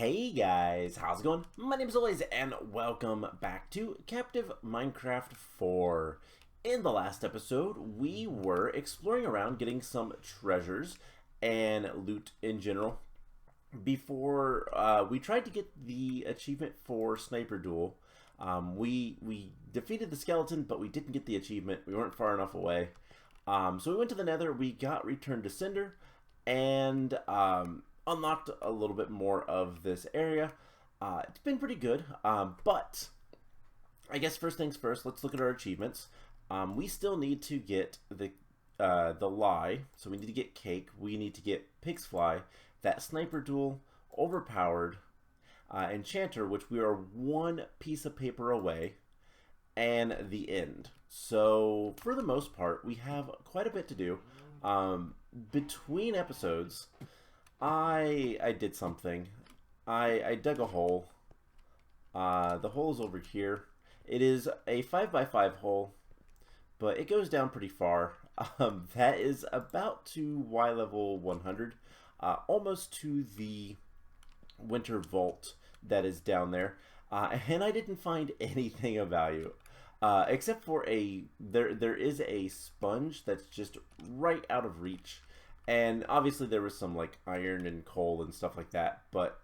Hey guys, how's it going? My name is Elias and welcome back to Captive Minecraft 4. In the last episode, we were exploring around getting some treasures and loot in general before we tried to get the achievement for Sniper Duel. We defeated the skeleton, but we didn't get the achievement. We weren't far enough away. So we went to the Nether, we got returned to Cinder, and unlocked a little bit more of this area. It's been pretty good, but I guess first things first, let's look at our achievements. We still need to get the lie, so we need to get cake, we need to get pig's fly, that Sniper Duel, overpowered, enchanter, which we are one piece of paper away, and the end. So for the most part, we have quite a bit to do. Between episodes, I did something. I dug a hole. The hole is over here. It is a 5x5 hole, but it goes down pretty far. That is about to Y level 100, almost to the winter vault that is down there. And I didn't find anything of value, except for there is a sponge that's just right out of reach. And obviously there was some like iron and coal and stuff like that, but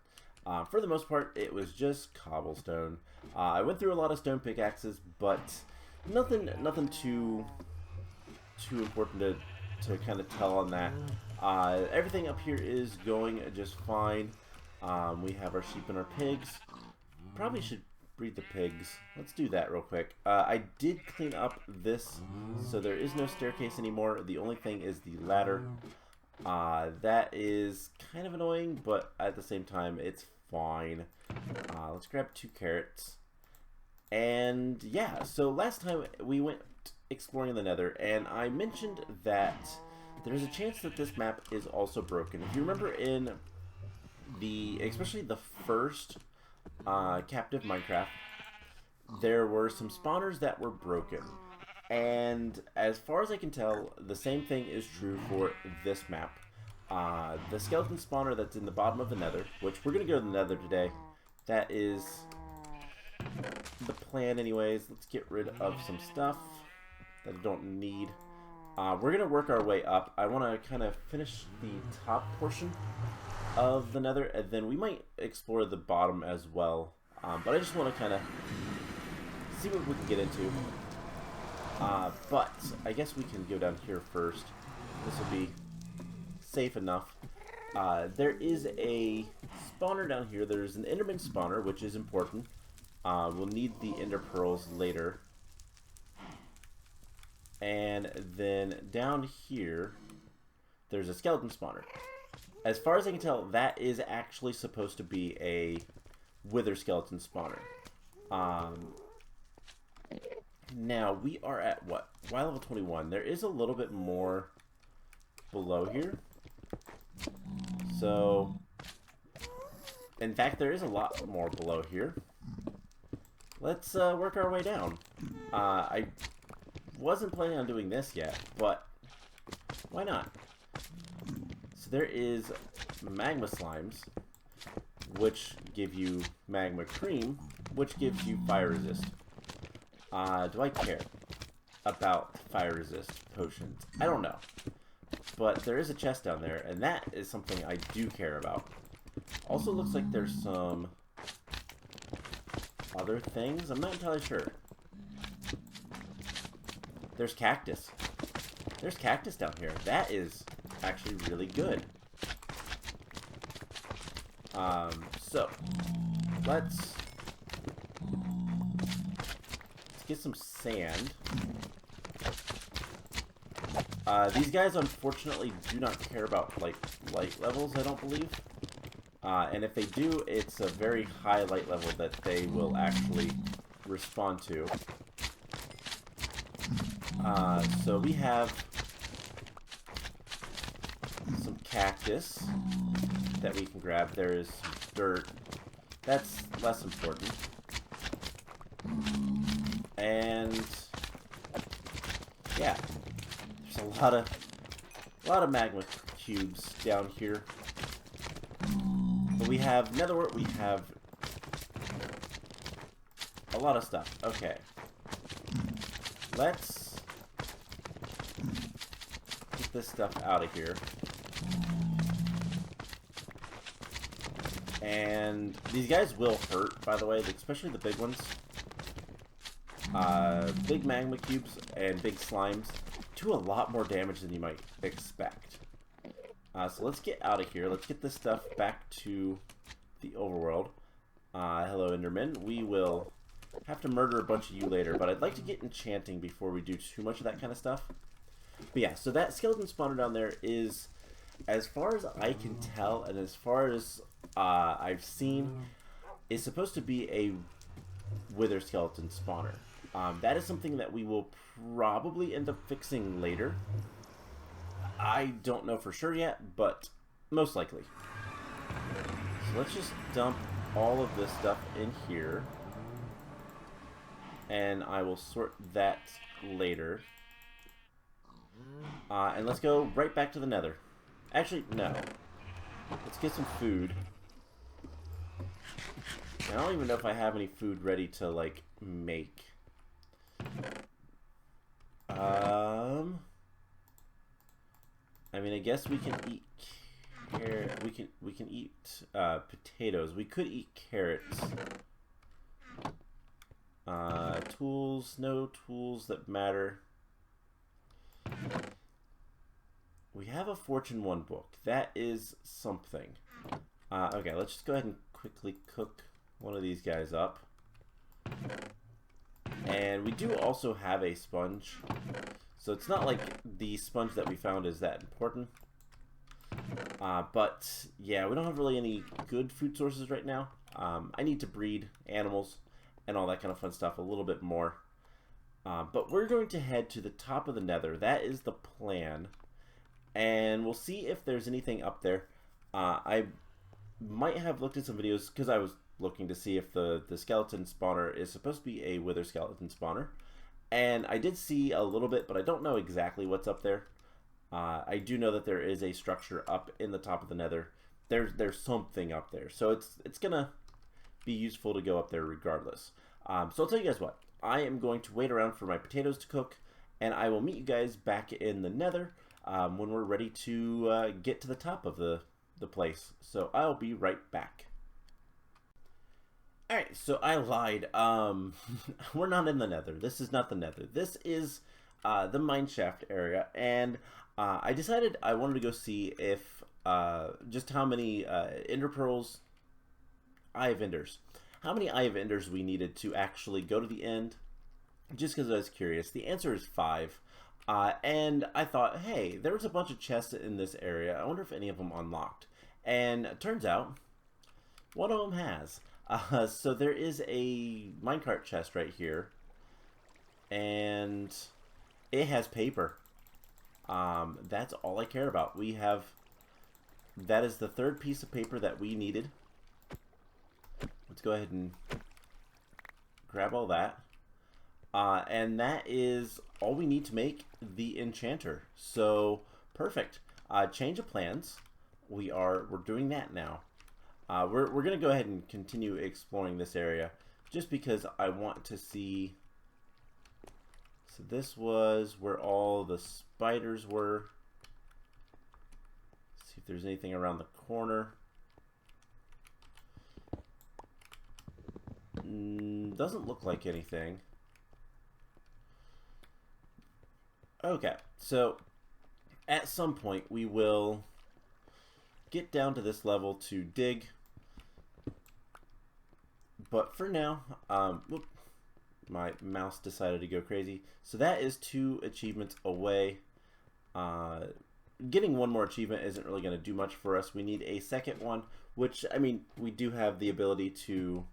for the most part it was just cobblestone. I went through a lot of stone pickaxes, but nothing too important to kind of tell on that. Everything up here is going just fine. We have our sheep and our pigs. Probably should breed the pigs. Let's do that real quick. I did clean up this, so there is no staircase anymore. The only thing is the ladder. That is kind of annoying, but at the same time, it's fine. Let's grab 2 carrots. And yeah, so last time we went exploring the Nether, and I mentioned that there's a chance that this map is also broken. If you remember in especially the first Captive Minecraft, there were some spawners that were broken. And as far as I can tell, the same thing is true for this map. The skeleton spawner that's in the bottom of the Nether, which we're going to go to the Nether today. That is the plan anyways. Let's get rid of some stuff that I don't need. We're going to work our way up. I want to kind of finish the top portion of the Nether, and then we might explore the bottom as well. But I just want to kind of see what we can get into. But I guess we can go down here first. This will be safe enough. There is a spawner down here. There's an Enderman spawner, which is important. We'll need the Ender Pearls later. And then down here, there's a skeleton spawner. As far as I can tell, that is actually supposed to be a wither skeleton spawner. Now, we are at, what? Y level 21. There is a little bit more below here. So, in fact, there is a lot more below here. Let's work our way down. I wasn't planning on doing this yet, but why not? So there is magma slimes, which give you magma cream, which gives you fire resist. Do I care about fire resist potions? I don't know. But there is a chest down there, and that is something I do care about. Also looks like there's some other things. I'm not entirely sure. There's cactus. There's cactus down here. That is actually really good. So let's get some sand. These guys unfortunately do not care about like light levels, I don't believe. And if they do, it's a very high light level that they will actually respond to. So we have some cactus that we can grab. There is some dirt. That's less important. And yeah, there's a lot of magma cubes down here. The we have Nether Wart, we have a lot of stuff. Okay. Let's get this stuff out of here. And these guys will hurt, by the way, especially the big ones. Big magma cubes and big slimes do a lot more damage than you might expect. So let's get out of here. Let's get this stuff back to the overworld. Hello, Enderman. We will have to murder a bunch of you later, but I'd like to get enchanting before we do too much of that kind of stuff. But yeah, so that skeleton spawner down there is, as far as I can tell, and as far as I've seen, is supposed to be a wither skeleton spawner. That is something that we will probably end up fixing later. I don't know for sure yet, but most likely. So let's just dump all of this stuff in here. And I will sort that later. And let's go right back to the nether. Actually, no. Let's get some food. I don't even know if I have any food ready to, like, make. I mean, I guess we can eat carrot. We can eat potatoes. We could eat carrots. Tools, no tools that matter. We have a Fortune 1 book. That is something. Okay, let's just go ahead and quickly cook one of these guys up. And we do also have a sponge. So it's not like the sponge that we found is that important. But yeah, we don't have really any good food sources right now. I need to breed animals and all that kind of fun stuff a little bit more. But we're going to head to the top of the nether. That is the plan. And we'll see if there's anything up there. I might have looked at some videos because I was looking to see if the skeleton spawner is supposed to be a wither skeleton spawner. And I did see a little bit, but I don't know exactly what's up there. I do know that there is a structure up in the top of the nether. There's something up there. So it's going to be useful to go up there regardless. So I'll tell you guys what. I am going to wait around for my potatoes to cook, and I will meet you guys back in the nether when we're ready to get to the top of the place. So I'll be right back. Alright, so I lied. We're not in the nether. This is not the nether. This is the mineshaft area, and I decided I wanted to go see if just how many ender pearls, eye of enders, how many eye of enders we needed to actually go to the end, just because I was curious. The answer is 5. And I thought, hey, there was a bunch of chests in this area. I wonder if any of them unlocked. And it turns out, one of them has. So there is a minecart chest right here. And it has paper. That's all I cared about. That is the 3rd piece of paper that we needed. Let's go ahead and grab all that. And that is all we need to make the enchanter. So perfect. Change of plans. We're doing that now. We're gonna go ahead and continue exploring this area just because I want to see. So this was where all the spiders were. See if there's anything around the corner. Doesn't look like anything. Okay, so at some point we will get down to this level to dig. But for now, whoop, my mouse decided to go crazy. So that is 2 achievements away. Getting one more achievement isn't really going to do much for us. We need a second one, which, I mean, we do have the ability to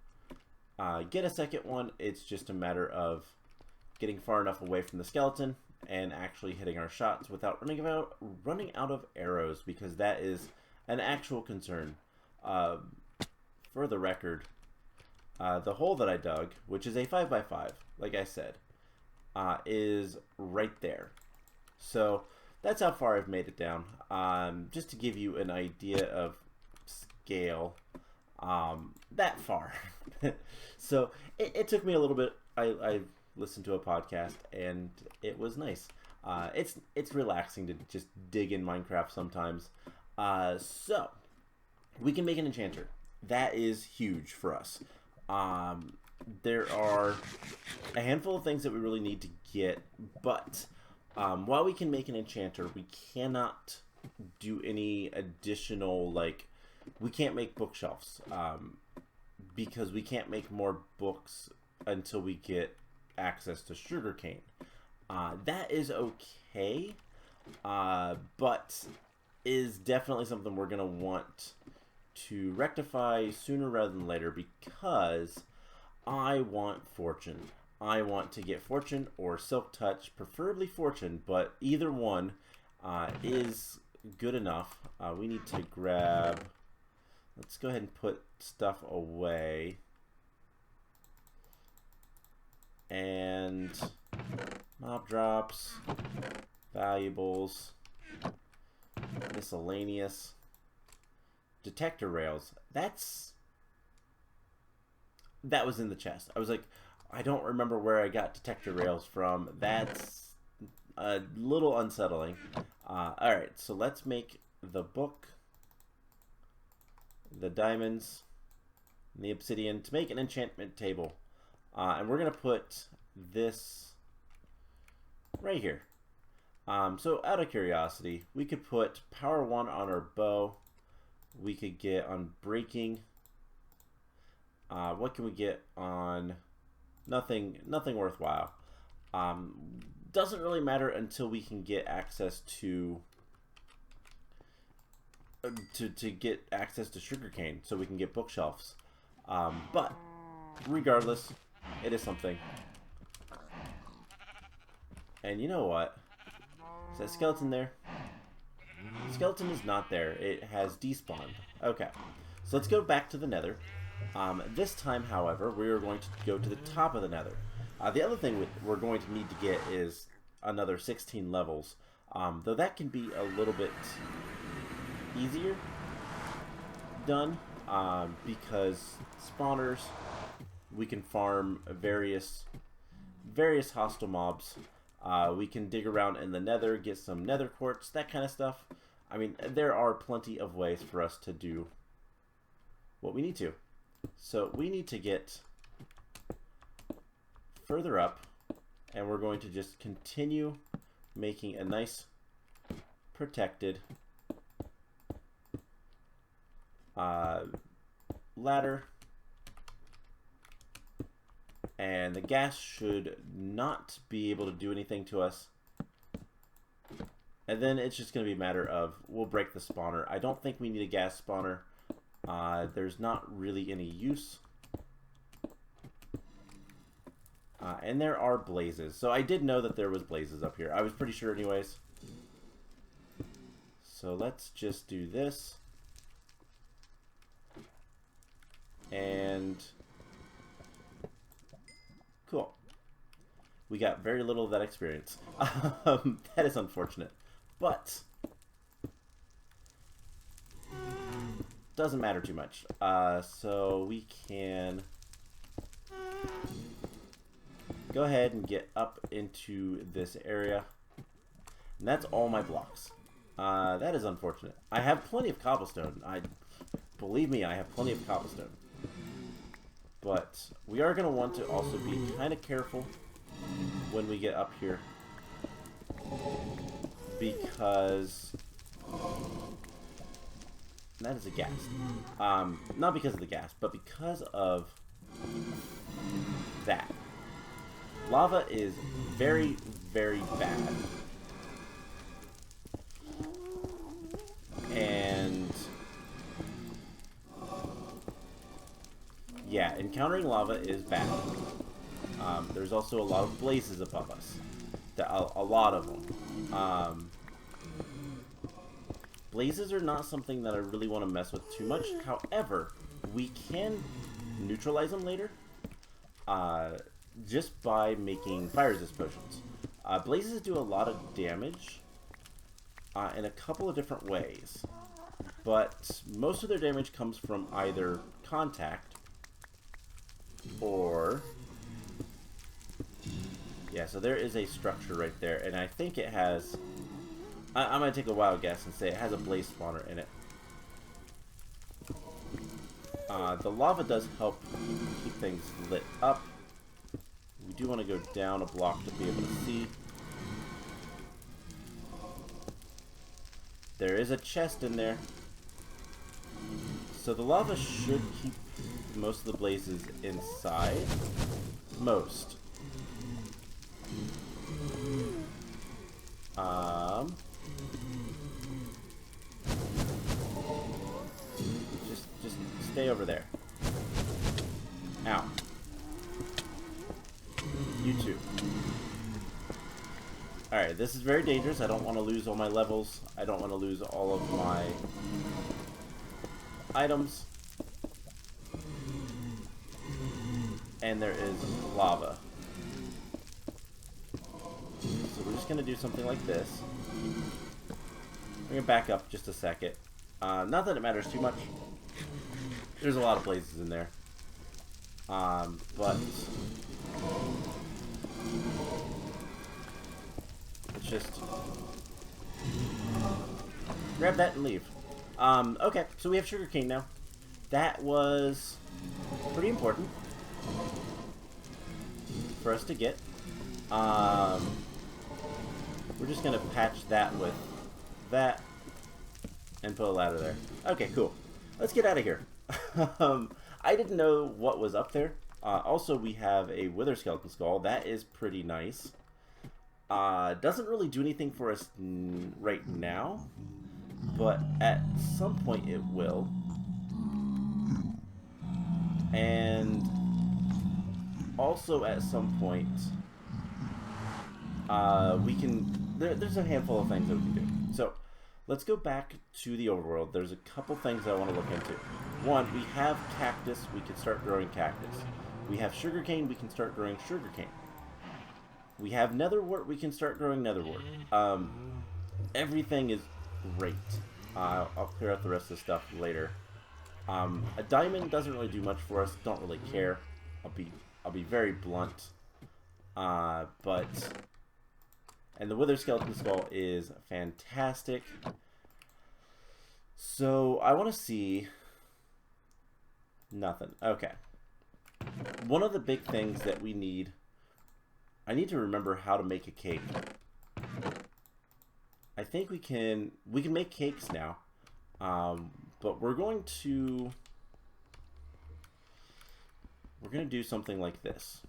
get a second one. It's just a matter of getting far enough away from the skeleton and actually hitting our shots without running out of arrows, because that is an actual concern. For the record, the hole that I dug, which is a 5x5, like I said, is right there. So that's how far I've made it down. Just to give you an idea of scale, that far. So it took me a little bit. I listened to a podcast and it was nice. It's relaxing to just dig in Minecraft sometimes. So we can make an enchanter. That is huge for us. There are a handful of things that we really need to get, but while we can make an enchanter, we cannot do any additional, like, we can't make bookshelves because we can't make more books until we get access to sugarcane. That is okay, but is definitely something we're going to want to rectify sooner rather than later, because I want fortune. I want to get fortune or silk touch, preferably fortune, but either one is good enough. We need to grab, let's go ahead and put stuff away. And mob drops, valuables, miscellaneous, detector rails. That was in the chest. I was like, I don't remember where I got detector rails from. That's a little unsettling. Alright, so let's make the book, the diamonds, and the obsidian to make an enchantment table. And we're going to put this right here. So out of curiosity, we could put power 1 on our bow. We could get on breaking. What can we get on? Nothing worthwhile. Doesn't really matter until we can get access to get access to sugarcane, so we can get bookshelves. But regardless, it is something. And you know what? Is that skeleton there? Skeleton is not there. It has despawned. Okay, so let's go back to the nether. This time, however, we are going to go to the top of the nether. The other thing we're going to need to get is another 16 levels, though that can be a little bit easier done, because spawners, we can farm various hostile mobs. We can dig around in the nether, get some nether quartz, that kind of stuff. I mean, there are plenty of ways for us to do what we need to. So we need to get further up, and we're going to just continue making a nice protected ladder. And the gas should not be able to do anything to us. And then it's just going to be a matter of, we'll break the spawner. I don't think we need a gas spawner. There's not really any use. And there are blazes. So I did know that there was blazes up here. I was pretty sure anyways. So let's just do this. And cool. We got very little of that experience. That is unfortunate. But doesn't matter too much. So we can go ahead and get up into this area. And that's all my blocks. That is unfortunate. I have plenty of cobblestone. Believe me, I have plenty of cobblestone. But we are going to want to also be kind of careful when we get up here, because that is a gas. Not because of the gas, but because of that. Lava is very, very bad. And yeah, encountering lava is bad. There's also a lot of blazes above us. A lot of them. Blazes are not something that I really want to mess with too much. However, we can neutralize them later. Just by making fire resist potions. Blazes do a lot of damage in a couple of different ways. but most of their damage comes from either contact or... Yeah, so there is a structure right there, and I think it has... I'm going to take a wild guess and say it has a blaze spawner in it. The lava does help keep things lit up. We do want to go down a block to be able to see. There is a chest in there. So the lava should keep most of the blazes inside. Most. Just stay over there. Ow. You too. Alright, this is very dangerous. I don't want to lose all my levels. I don't want to lose all of my items. And there is lava. So we're just going to do something like this. I'm going to back up just a second. Not that it matters too much. There's a lot of blazes in there. But let's just grab that and leave. Okay, so we have sugarcane now. That was pretty important for us to get. We're just gonna patch that with that and put a ladder there. Okay, cool. Let's get out of here. I didn't know what was up there. Also, we have a wither skeleton skull. That is pretty nice. Doesn't really do anything for us right now, but at some point it will. And also at some point, we can... There's a handful of things that we can do. So, let's go back to the overworld. There's a couple things I want to look into. One, we have cactus. We can start growing cactus. We have sugarcane. We can start growing sugarcane. We have nether wart. We can start growing nether wart. Everything is great. I'll clear out the rest of the stuff later. A diamond doesn't really do much for us. Don't really care. I'll be very blunt. But... And the wither skeleton skull is fantastic. So, I want to see... Nothing. Okay. One of the big things that we need... I need to remember how to make a cake. I think we can make cakes now. But we're going to do something like this.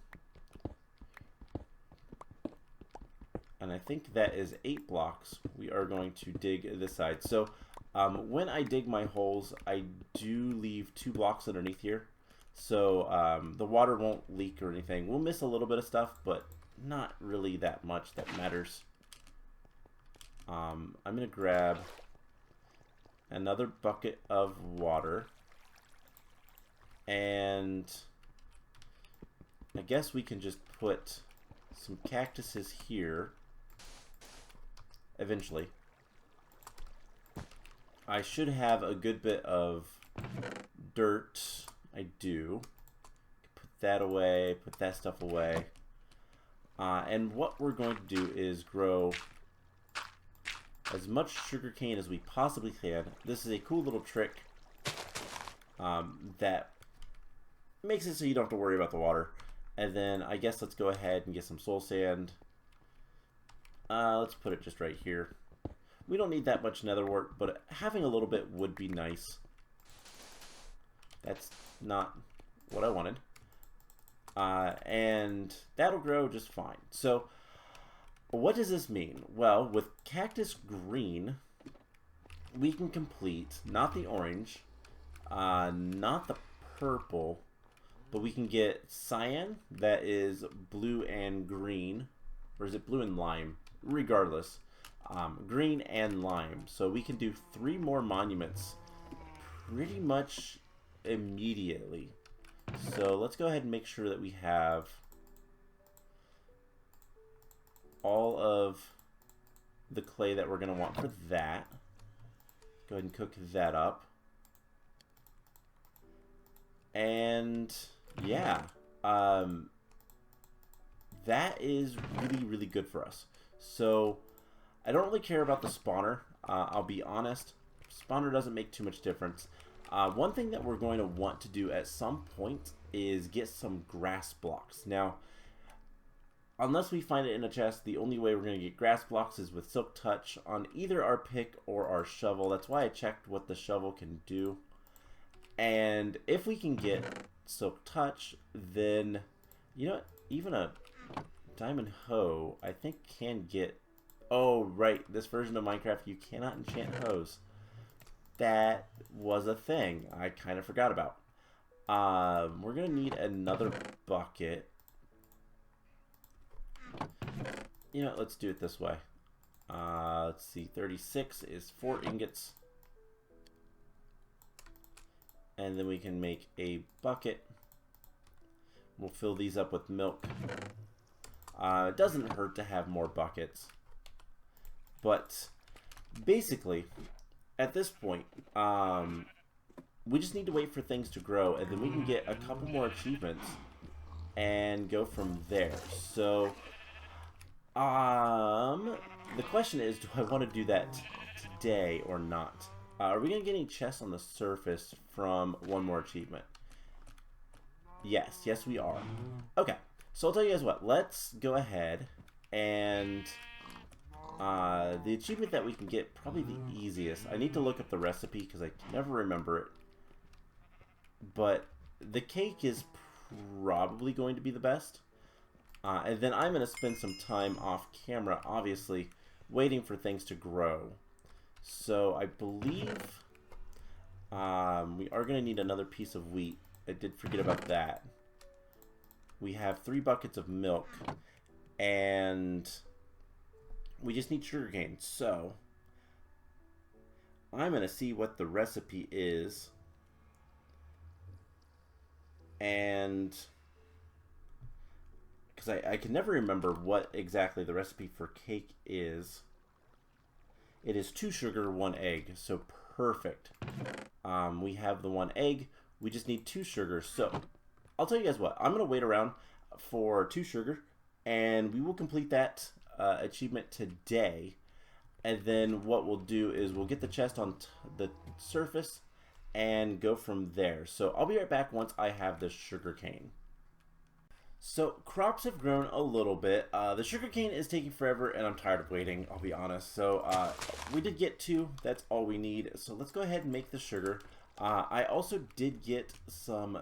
And I think that is 8 blocks. We are going to dig this side. So when I dig my holes, I do leave 2 blocks underneath here. So the water won't leak or anything. We'll miss a little bit of stuff, but not really that much that matters. I'm going to grab another bucket of water. And I guess we can just put some cactuses here. Eventually. I should have a good bit of dirt. I do. Put that away. Put that stuff away. And what we're going to do is grow as much sugarcane as we possibly can. This is a cool little trick that makes it so you don't have to worry about the water. And then I guess let's go ahead and get some soul sand. Let's put it just right here. We don't need that much nether wart, but having a little bit would be nice. That's not what I wanted. And that'll grow just fine. So, what does this mean? Well, with cactus green, we can complete, not the orange, not the purple, but we can get cyan, that is blue and green, or is it blue and lime? Regardless, green and lime. So we can do 3 more monuments pretty much immediately. So let's go ahead and make sure that we have all of the clay that we're going to want for that. Go Go ahead and cook that up. And yeah, that is really, really good for us. So I don't really care about the spawner. I'll be honest. Spawner doesn't make too much difference. One thing that we're going to want to do at some point is get some grass blocks. Now, unless we find it in a chest, the only way we're going to get grass blocks is with Silk Touch on either our pick or our shovel. That's why I checked what the shovel can do. And if we can get Silk Touch, then, you know what, even a diamond hoe, I think can get... Oh, right, this version of Minecraft, you cannot enchant hoes. That was a thing I kind of forgot about. We're going to need another bucket. You know, let's do it this way. Let's see, 36 is 4 ingots. And then we can make a bucket. We'll fill these up with milk. It doesn't hurt to have more buckets. But basically, at this point, we just need to wait for things to grow, and then we can get a couple more achievements and go from there. So, the question is, do I want to do that today or not? Are we going to get any chests on the surface from one more achievement? Yes, yes we are. Okay, so I'll tell you guys what, let's go ahead and the achievement that we can get, probably the easiest. I need to look up the recipe because I can never remember it. But the cake is probably going to be the best. And then I'm going to spend some time off camera, obviously, waiting for things to grow. So I believe we are going to need another piece of wheat. I did forget about that. We have 3 buckets of milk. And we just need sugarcane. So I'm going to see what the recipe is. And because I can never remember what exactly the recipe for cake is. It is 2 sugar, 1 egg. So perfect. We have the 1 egg. We just need 2 sugar. So I'll tell you guys what. I'm going to wait around for 2 sugar. And we will complete that achievement today. And then what we'll do is we'll get the chest on the surface and go from there. So I'll be right back once I have the sugarcane. So crops have grown a little bit. The sugarcane is taking forever and I'm tired of waiting, I'll be honest. So we did get 2, that's all we need. So let's go ahead and make the sugar. I also did get some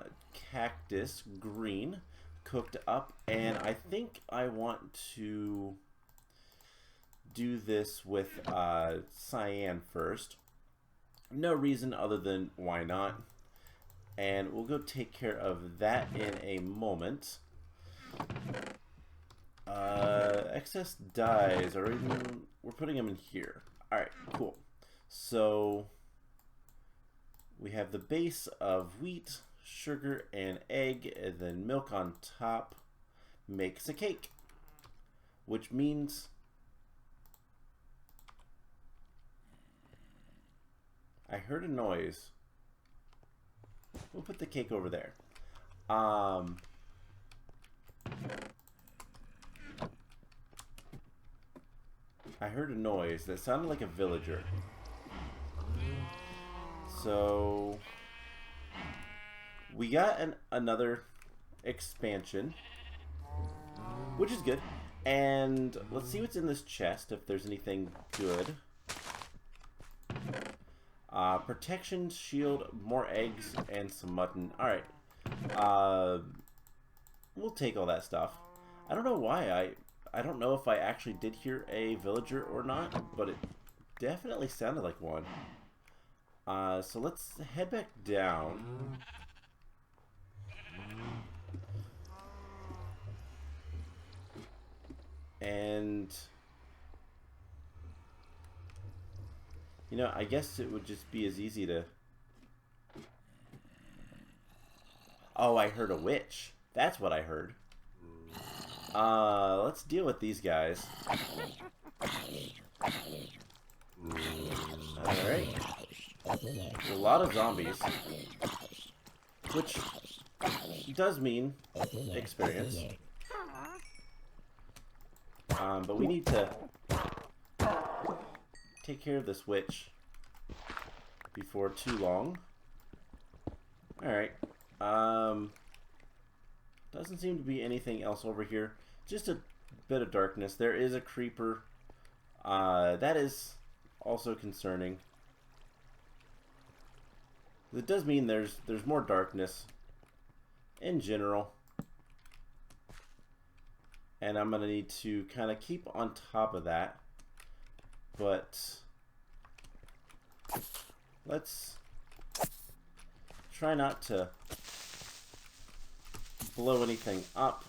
cactus green cooked up, and I think I want to do this with cyan first. No reason other than why not. And we'll go take care of that in a moment. Excess dyes are in, we're putting them in here. Alright, cool. So we have the base of wheat, sugar, and egg, and then milk on top makes a cake. Which means I heard a noise. We'll put the cake over there. I heard a noise that sounded like a villager. So we got another expansion, which is good. And let's see what's in this chest, if there's anything good. Protection, shield, more eggs, and some mutton. Alright. We'll take all that stuff. I don't know why. I don't know if I actually did hear a villager or not, but it definitely sounded like one. So let's head back down. And you know, I guess it would just be as easy to... Oh, I heard a witch. That's what I heard. Let's deal with these guys. Alright. There's a lot of zombies, which does mean experience. But we need to take care of this witch before too long. Alright. Doesn't seem to be anything else over here. Just a bit of darkness. There is a creeper. That is also concerning. It does mean there's more darkness in general. And I'm going to need to kind of keep on top of that. But let's try not to blow anything up.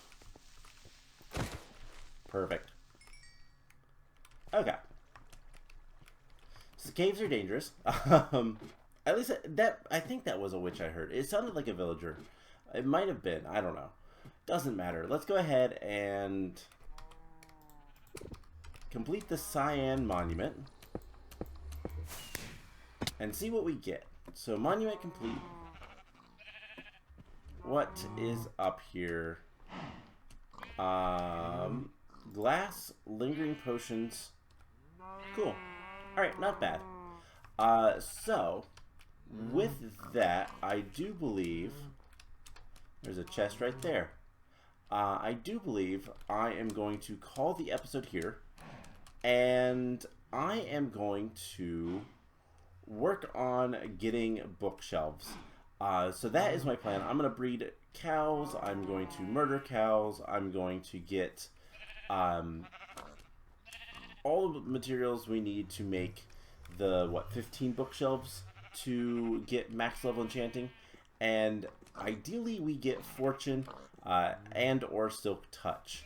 Perfect. Okay. So caves are dangerous. At least I think that was a witch I heard. It sounded like a villager. It might have been. I don't know. Doesn't matter. Let's go ahead and complete the Cyan Monument and see what we get. So monument complete. What is up here? Glass, lingering potions. Cool. Alright, not bad. So, with that, I do believe there's a chest right there. I do believe I am going to call the episode here, and I am going to work on getting bookshelves. So that is my plan. I'm going to breed cows. I'm going to murder cows. I'm going to get all the materials we need to make the, 15 bookshelves to get max level enchanting. And ideally we get fortune and or silk touch.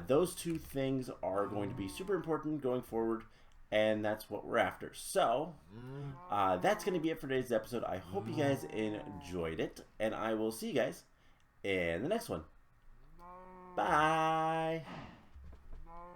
Those two things are going to be super important going forward, and that's what we're after. So that's going to be it for today's episode. I hope you guys enjoyed it, and I will see you guys in the next one. Bye.